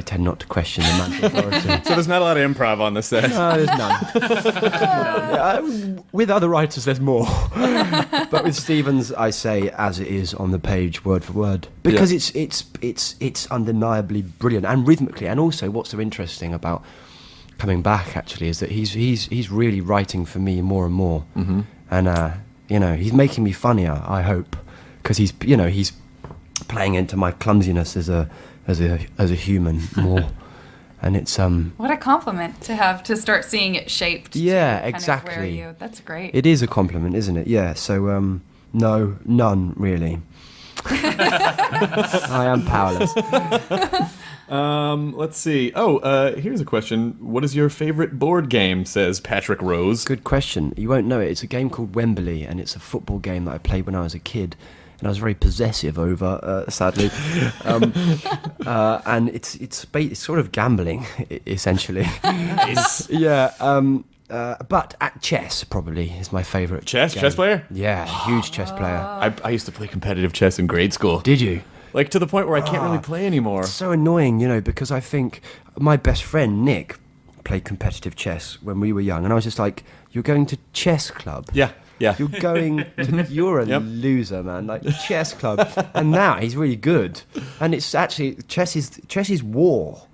tend not to question the man's authority. So there's not a lot of improv on the set. No, there's none. With other writers, there's more. But with Stevens, I say as it is on the page, word for word, because it's undeniably brilliant and rhythmically. And also, what's so interesting about coming back actually is that he's really writing for me more and more, and he's making me funnier. I hope, because he's playing into my clumsiness as a human more. And it's What a compliment to have, to start seeing it shaped. Yeah, to kind of exactly. wear you. That's great. It is a compliment, isn't it? Yeah. So no, none really. I am powerless. Let's see. Here's a question. What is your favorite board game? Says Patrick Rose. Good question. You won't know it. It's a game called Wembley, and it's a football game that I played when I was a kid. And I was very possessive over, sadly, and it's sort of gambling, essentially. Nice. But at chess probably is my favourite. Chess player? Yeah, huge chess player. I used to play competitive chess in grade school. Did you? Like to the point where I can't really play anymore. It's so annoying, because I think my best friend Nick played competitive chess when we were young, and I was just like, "You're going to chess club?" Yeah. You're going. You're a loser, man. Like chess club, and now he's really good. And it's actually chess is war.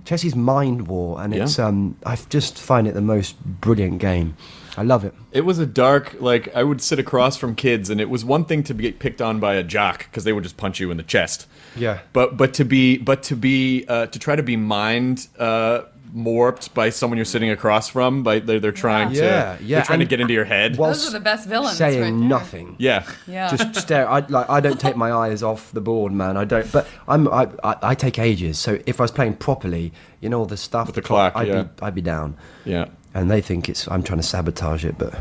Chess is mind war, and it's I just find it the most brilliant game. I love it. It was a dark, I would sit across from kids, and it was one thing to get picked on by a jock because they would just punch you in the chest. Yeah. But to try to be mind warped by someone you're sitting across from, they're trying to get into your head. Those are the best villains. Saying right there. nothing. Yeah. Just stare. I don't take my eyes off the board, man. I don't. But I take ages. So if I was playing properly, all the stuff with the clock, I'd be down. Yeah. And they think I'm trying to sabotage it, but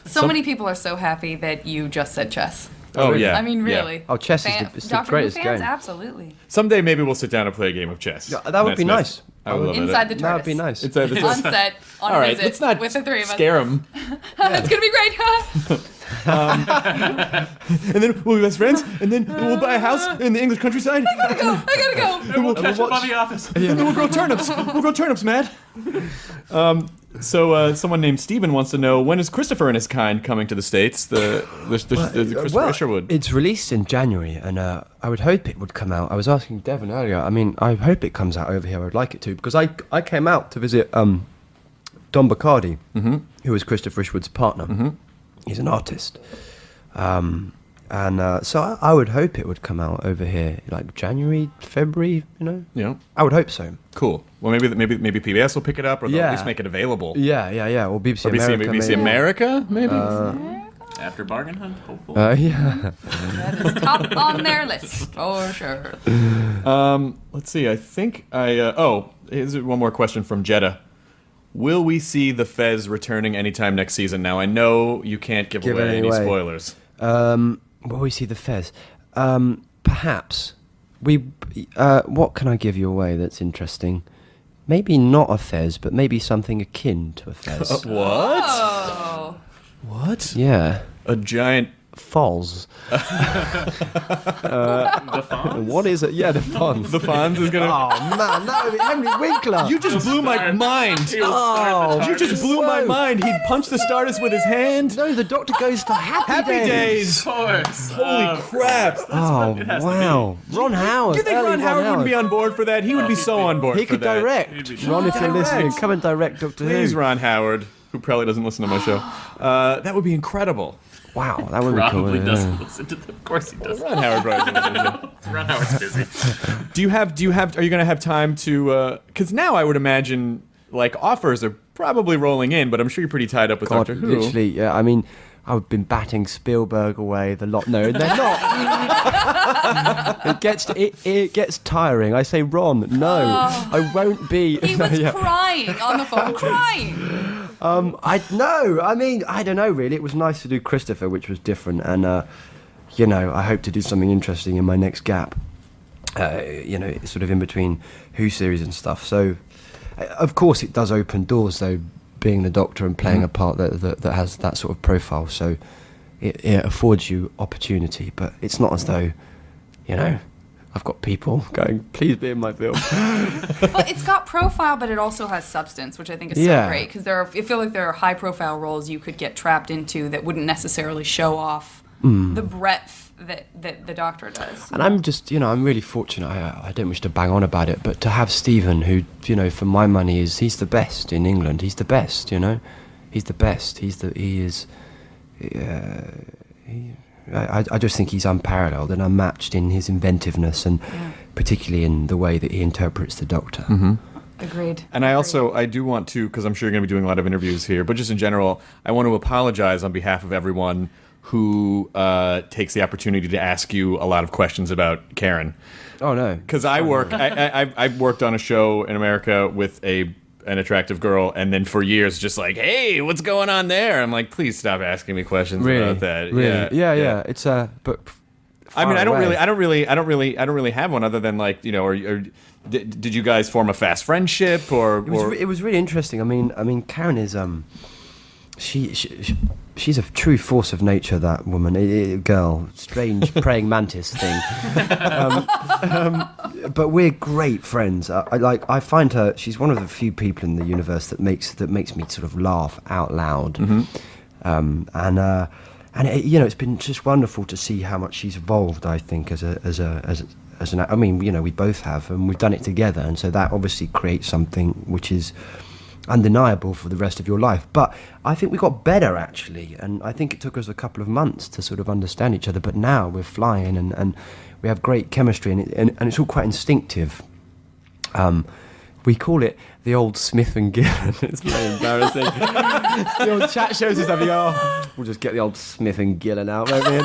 So many people are so happy that you just said chess. Oh yeah. I mean, really. Yeah. Oh, chess is the Doctor greatest Who fans, game. Absolutely. Someday maybe we'll sit down and play a game of chess. Yeah, that would be nice. I would love Inside the it. TARDIS. That would be nice. It's a, On set, on all a right, visit, let's not with the three of us. scare him. That's gonna be great. And then we'll be best friends, and then we'll buy a house in the English countryside. I gotta go. And we'll catch him on the office. And then we'll grow turnips. We'll grow turnips, Matt. So someone named Steven wants to know, when is Christopher and his kind coming to the States? The Christopher Isherwood. It's released in January, and I would hope it would come out. I was asking Devon earlier. I mean, I hope it comes out over here. I would like it to, because I came out to visit Don Bacardi, who was Christopher Isherwood's partner. He's an artist. So I would hope it would come out over here, like January, February, Yeah. I would hope so. Cool. Well, maybe PBS will pick it up, or they'll at Yeah. least make it available. Yeah. Or BBC Or America. BBC maybe. America, maybe. After Bargain Hunt, hopefully. Yeah. That is top on their list for sure. Let's see. I think here's one more question from Jeddah. Will we see the Fez returning anytime next season? Now, I know you can't give away any spoilers. Will we see the Fez? Perhaps. What can I give you away that's interesting? Maybe not a Fez, but maybe something akin to a Fez. What? Oh. What? Yeah. A giant... Foz. The Fonz? What is it? Yeah, the Fonz. The Fonz is gonna... Oh man, that would be Henry Winkler. You just blew my mind. Oh, You just blew my mind. He'd punch the Stardust with his hand. No, the Doctor goes to Happy Days. Of course. Holy crap. Oh it has to wow, Ron Howard. Do you think early Ron Howard wouldn't be on board for that? He would be so on board He for could that. direct. He'd be Ron, if you're direct. listening, come and direct Doctor Please, Who. Ron Howard, who probably doesn't listen to my show. That would be incredible. Wow, that would be cool. Probably yeah. doesn't listen to them. Of course he does. Ron Howard probably doesn't listen. Ron Howard's busy. Are you going to have time to, because now I would imagine, like, offers are probably rolling in, but I'm sure you're pretty tied up with God, Doctor Who. literally, yeah. I mean, I've been batting Spielberg away the lot. No, they're not. it gets tiring. I say, Ron, no, I won't be. He was crying on the phone, crying. I don't know really. It was nice to do Christopher, which was different, and I hope to do something interesting in my next gap. Sort of in between Who series and stuff. So, of course, it does open doors though, being the Doctor and playing a part that has that sort of profile. So, it affords you opportunity, but it's not as though, I've got people going, please be in my film. But it's got profile, but it also has substance, which I think is so great. Because I feel like there are high-profile roles you could get trapped into that wouldn't necessarily show off the breadth that the Doctor does. And I'm just, I'm really fortunate. I don't wish to bang on about it, but to have Stephen, who, for my money, he's the best in England. He's the best, He's the best. I just think he's unparalleled and unmatched in his inventiveness and particularly in the way that he interprets the Doctor. Mm-hmm. Agreed. And I do want to, because I'm sure you're going to be doing a lot of interviews here, but just in general, I want to apologize on behalf of everyone who takes the opportunity to ask you a lot of questions about Karen. Oh, no. Because I worked on a show in America with an attractive girl, and then for years just like, hey, what's going on there? I'm like, please stop asking me questions about that. Really? Yeah. It's but I mean, I don't away. really have one other than like, or did you guys form a fast friendship or? It was really interesting. I mean, Karen is she's a true force of nature. That woman, girl, strange praying mantis thing. But we're great friends. I find her. She's one of the few people in the universe that makes me sort of laugh out loud. Mm-hmm. And it's been just wonderful to see how much she's evolved. I think as an. I mean, we both have, and we've done it together, and so that obviously creates something which is undeniable for the rest of your life. But I think we got better actually, and I think it took us a couple of months to sort of understand each other. But now we're flying, and we have great chemistry, and it's all quite instinctive. We call it the old Smith and Gillen. It's very embarrassing. The old chat shows and stuff. You go, we'll just get the old Smith and Gillen out, won't we?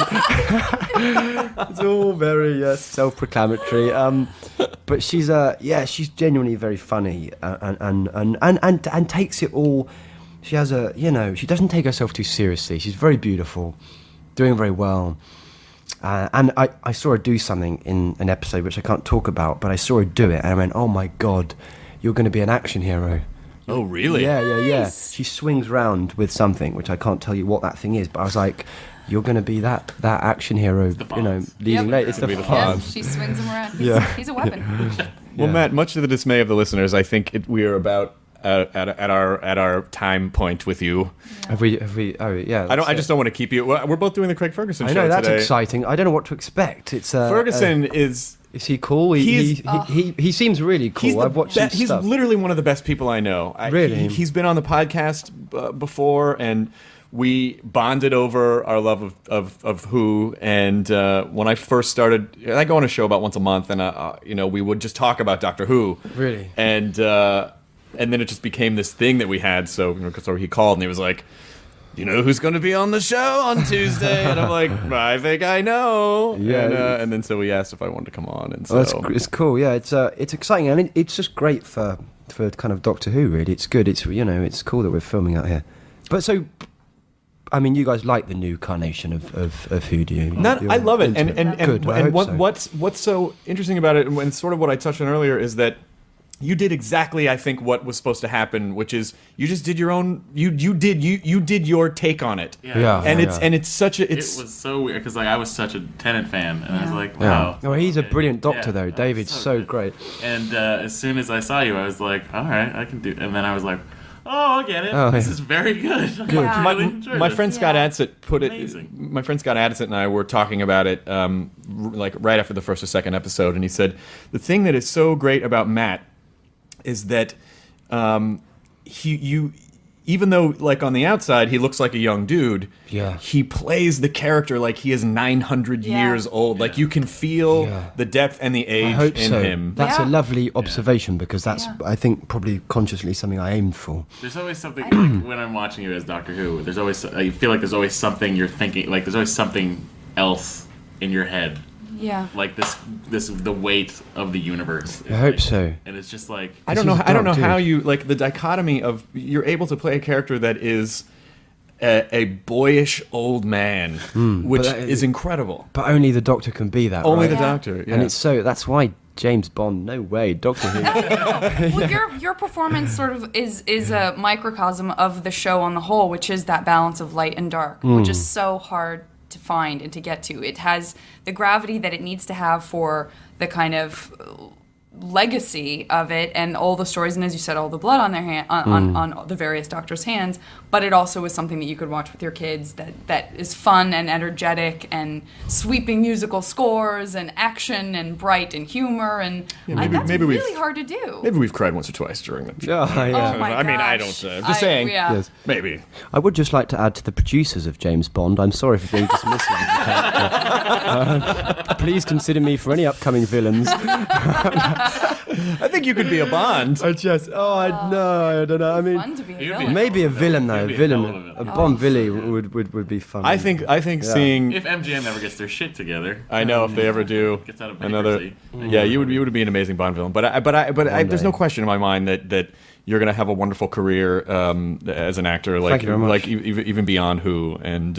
It's all very self-proclamatory. But she's genuinely very funny and takes it all. She has she doesn't take herself too seriously. She's very beautiful, doing very well. And I saw her do something in an episode which I can't talk about, but I saw her do it, and I went, oh my God. you're going to be an action hero. Oh, really? Yeah. Nice. She swings round with something, which I can't tell you what that thing is, but I was like, you're going to be that action hero, leading late. It's the Be the fun. Fonz. She swings him around. He's a weapon. Well, Matt, much to the dismay of the listeners, I think we are about at our time point with you. Have we? Oh, yeah. I just don't want to keep you. We're both doing the Craig Ferguson I show know that's today. exciting. I don't know what to expect. It's Ferguson is. Is he cool? He seems really cool. I've watched his He's stuff. literally one of the best people I know. Really? He's been on the podcast before, and we bonded over our love of Who. And when I first started, I go on a show about once a month, and we would just talk about Doctor Who. Really? And then it just became this thing that we had. So he called and he was like, "You know who's going to be on the show on Tuesday?" And I'm like, "I think I know." Yeah. And then so he asked if I wanted to come on, and so It's cool. Yeah, it's exciting. I mean, it's just great for kind of Doctor Who. Really, it's good. It's it's cool that we're filming out here. But so, I mean, you guys like the new carnation of Who, do you? I love it, and Good, I hope so. what's so interesting about it, and sort of what I touched on earlier, is that you did exactly, I think, what was supposed to happen, which is you just did your own. You did your take on it. Yeah. And it's such a. It was so weird because I was such a Tennant fan, and I was like, Yeah. wow. Oh, he's a okay. brilliant doctor, Yeah, though. that's David's so good. great. And as soon as I saw you, I was like, all right, I can do. And then I was like, oh, I get it. Oh, This yeah. is very good. Yeah. My, I really enjoyed my this. friend Scott Adsit put it. Amazing. My friend Scott Adsit and I were talking about it, like right after the first or second episode, and he said the thing that is so great about Matt is that even though like on the outside he looks like a young dude, he plays the character like he is 900 years old. Like you can feel the depth and the age I hope in so. him. That's Yeah. a lovely observation because that's, I think, probably consciously something I aimed for. There's always something like, when I'm watching you as Doctor Who. There's always I feel like there's always something you're thinking. Like there's always something else in your head. Yeah. Like this the weight of the universe. I hope so. And it's just like I don't know he's a how dark dude. you like the dichotomy of you're able to play a character that is a boyish old man, which But that is incredible. But only the Doctor can be that, Only right? the Doctor, yeah. And it's that's why James Bond, no way, Doctor Who. Well, your performance sort of is a microcosm of the show on the whole, which is that balance of light and dark, which is so hard to find and to get to. It has the gravity that it needs to have for the kind of legacy of it and all the stories, and as you said, all the blood on their on the various doctors' hands. But it also is something that you could watch with your kids. That is fun and energetic and sweeping musical scores and action and bright and humor and that's maybe we've- really hard to do. Maybe we've cried once or twice during the. Yeah. Oh my I mean, I gosh. don't. I'm just saying. Yeah. Yes. Maybe. I would just like to add to the producers of James Bond, I'm sorry for being dismissive of the character. Please consider me for any upcoming villains. I think you could be a Bond. I don't know. I mean, Fun to be a You'd be villain. maybe a villain though. You'd be a Villain, hell of a a villain. Bond villain would be fun. I think seeing. if MGM ever gets their shit together. I know if they ever do Gets out of another. bankruptcy. Yeah, you would be an amazing Bond villain. But there's no question in my mind that you're gonna have a wonderful career as an actor. Like Thank you very much. like even beyond Who. And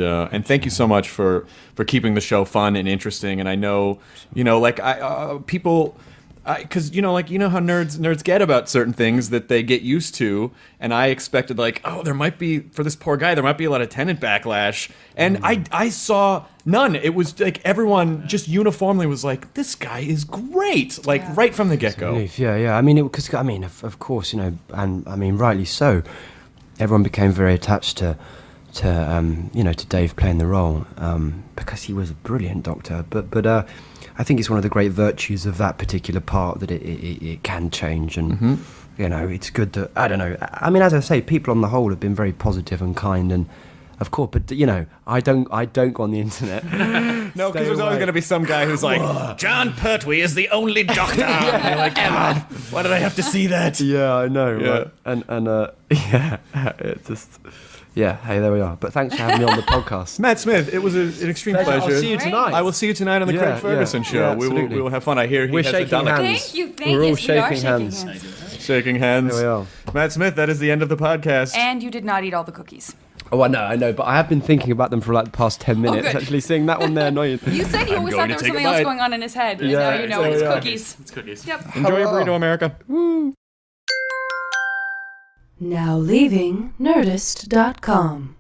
thank you so much for keeping the show fun and interesting. And I know like people. Because how nerds get about certain things that they get used to, and I expected there might be for this poor guy there might be a lot of Tennant backlash, and I saw none. It was like everyone just uniformly was like, this guy is great, right from the get go. Relief, yeah. I mean, of course, and I mean, rightly so. Everyone became very attached to Dave playing the role because he was a brilliant Doctor. But I think it's one of the great virtues of that particular part that it can change, and it's good that I don't know. I mean, as I say, people on the whole have been very positive and kind, and of course, but I don't go on the internet. No, because there's always going to be some guy who's like, John Pertwee is the only Doctor. And you're like, God, why did I have to see that? Yeah, I know. Yeah. Right? And it's just. Yeah, hey, there we are. But thanks for having me on the podcast. Matt Smith, it was an extreme pleasure. I'll see you Great. tonight. I will see you tonight on the Yeah, Craig Ferguson yeah. show. Yeah, we absolutely. will have fun. I hear he We're has shaking done it. hands. Thank you. We're all We are shaking shaking hands. hands. Shaking hands. Here we are. Matt Smith, that is the end of the podcast. And you did not eat all the cookies. Oh, I know, but I have been thinking about them for like the past 10 minutes. good. Actually, seeing that one there annoying. You said you always going thought to there was take a something else bite. going on in his head. And Yeah, now you know it's yeah. cookies. It's cookies. Yep. Enjoy your burrito, America. Now leaving Nerdist.com.